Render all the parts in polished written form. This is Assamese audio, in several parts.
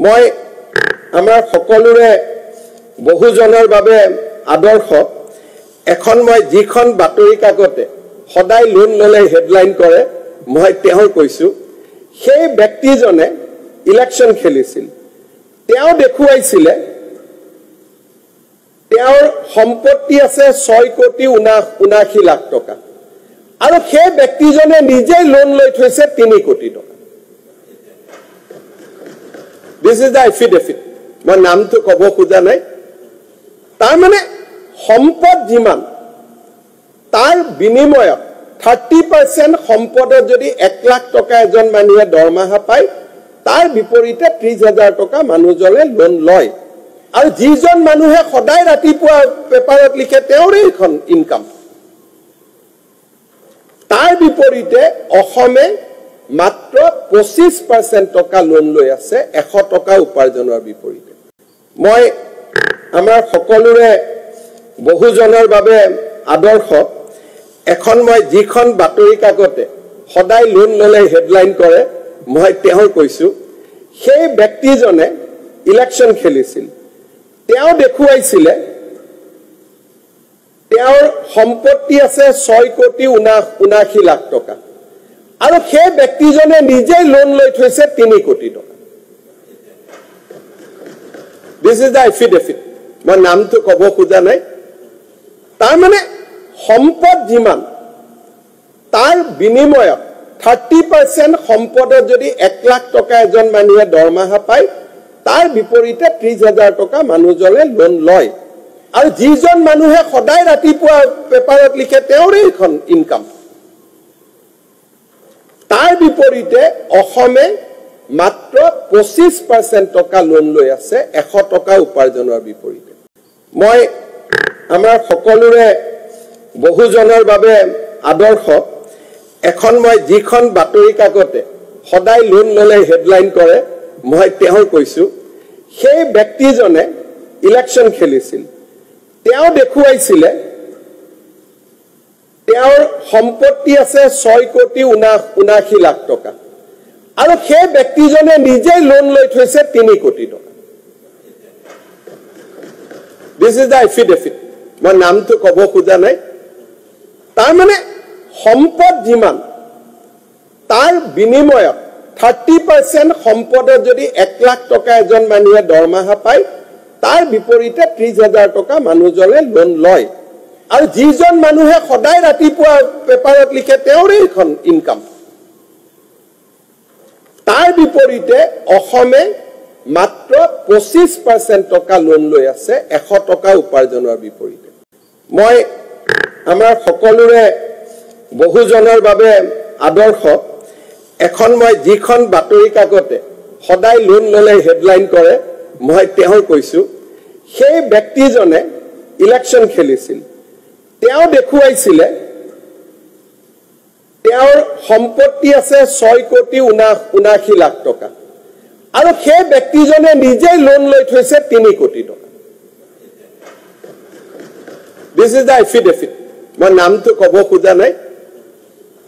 মই আমাৰ সকলোৰে বহুজনৰ বাবে আদৰ্শ এখন মই যিখন বাতৰি কাকতে সদায় লোন ললে হেডলাইন কৰে মই তেওঁ কৈছো সেই ব্যক্তিজনে ইলেকশন খেলিছিল তেওঁ দেখুৱাইছিলে তেওঁৰ সম্পত্তি আছে 6 কোটি 79 লাখ টকা আৰু সেই ব্যক্তিজনে নিজে লোন লৈ থৈছে 3 কোটি টকা This is the affidavit. মই নামটো কব খোজা নাই তাৰ মানে সম্পদ যিমান তাৰ বিনিময়ত 30% সম্পদত যদি 1 লাখ টকা এজন মানুহে দৰমহা পায় তাৰ বিপৰীতে 30000 টকা মানুহজনে লোন লয় আৰু যিজন মানুহে সদায় ৰাতিপুৱা পেপাৰত লিখে তেওঁৰে এখন ইনকাম তাৰ বিপৰীতে অসমে মাত্ৰ 25% টকা লোন লৈ আছে 100 টকা উপাৰ্জনৰ বিপৰীতে মই আমাৰ সকলোৰে বহুজনৰ বাবে আদৰ্শ এখন মই যিখন বাতৰি কাকতে সদায় লোন ললে হেডলাইন কৰে মই তেওঁ কৈছো সেই ব্যক্তিজনে ইলেকশন খেলিছিল তেওঁ দেখুৱাইছিলে তেওঁৰ সম্পত্তি আছে 6 কোটি 79 লাখ টকা আৰু সেই ব্যক্তিজনে নিজে লোন লৈ থৈছে 3 কোটি টকা This is the affidavit. মই নামটো কব খোজা নাই তাৰ মানে সম্পদ যিমান তাৰ বিনিময়ত 30% সম্পদত যদি 1 লাখ টকা এজন মানুহে দৰমহা পায় তাৰ বিপৰীতে 30000 টকা মানুহজনে লোন লয় আৰু যিজন মানুহে সদায় ৰাতিপুৱা পেপাৰত লিখে তেওঁৰে এখন ইনকাম তাৰ বিপৰীতে অসমে মাত্ৰ 25% টকা লোন লৈ আছে 100 টকা উপাৰ্জনৰ বিপৰীতে মই আমাৰ সকলোৰে বহুজনৰ বাবে আদৰ্শ এখন মই যিখন বাতৰি কাকতে সদায় লোন ললে হেডলাইন কৰে মই তেওঁ কৈছো সেই ব্যক্তিজনে ইলেকশন খেলিছিল তেওঁ দেখুৱাইছিলে তেওঁৰ সম্পত্তি আছে 6 কোটি 79 লাখ টকা আৰু সেই ব্যক্তিজনে নিজে লোন লৈ থৈছে 3 কোটি টকা This is the affidavit. মই নামটো কব খোজা নাই তাৰ মানে সম্পদ যিমান তাৰ বিনিময়ত 30% সম্পদত যদি 1 লাখ টকা এজন মানুহে দৰমহা পায় তাৰ বিপৰীতে 30000 টকা মানুহজনে লোন লয় আৰু যিজন মানুহে সদায় ৰাতিপুৱা পেপাৰত লিখে তেওঁৰে এখন ইনকাম তাৰ বিপৰীতে অসমে মাত্ৰ 25% টকা লোন লৈ আছে 100 টকা উপাৰ্জনৰ বিপৰীতে মই আমাৰ সকলোৰে বহুজনৰ বাবে আদৰ্শ এখন মই যিখন বাতৰি কাকতে সদায় লোন ললে হেডলাইন কৰে মই তেওঁ কৈছো সেই ব্যক্তিজনে ইলেকশন খেলিছিল তেওঁ দেখুৱাইছিলে তেওঁৰ সম্পত্তি আছে 6 কোটি 79 লাখ টকা আৰু সেই ব্যক্তিজনে নিজে লোন লৈ থৈছে 3 কোটি টকা This is the affidavit. মই নামটো কব খোজা নাই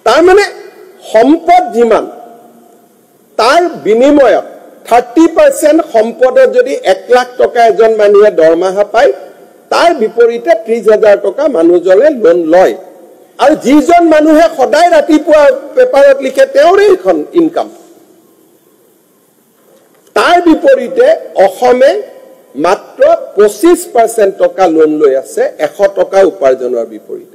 তাৰ মানে সম্পদ যিমান তাৰ বিনিময়ত 30% সম্পদত যদি 1 লাখ টকা এজন মানুহে দৰমহা পায় তাৰ বিপৰীতে 30000 টকা মানুহজনে লোন লয় আৰু যিজন মানুহে সদায় ৰাতিপুৱা পেপাৰত লিখে তেওঁৰে এখন ইনকাম তাৰ বিপৰীতে অসমে মাত্ৰ 25% টকা লোন লৈ আছে 100 টকা উপাৰ্জনৰ বিপৰীতে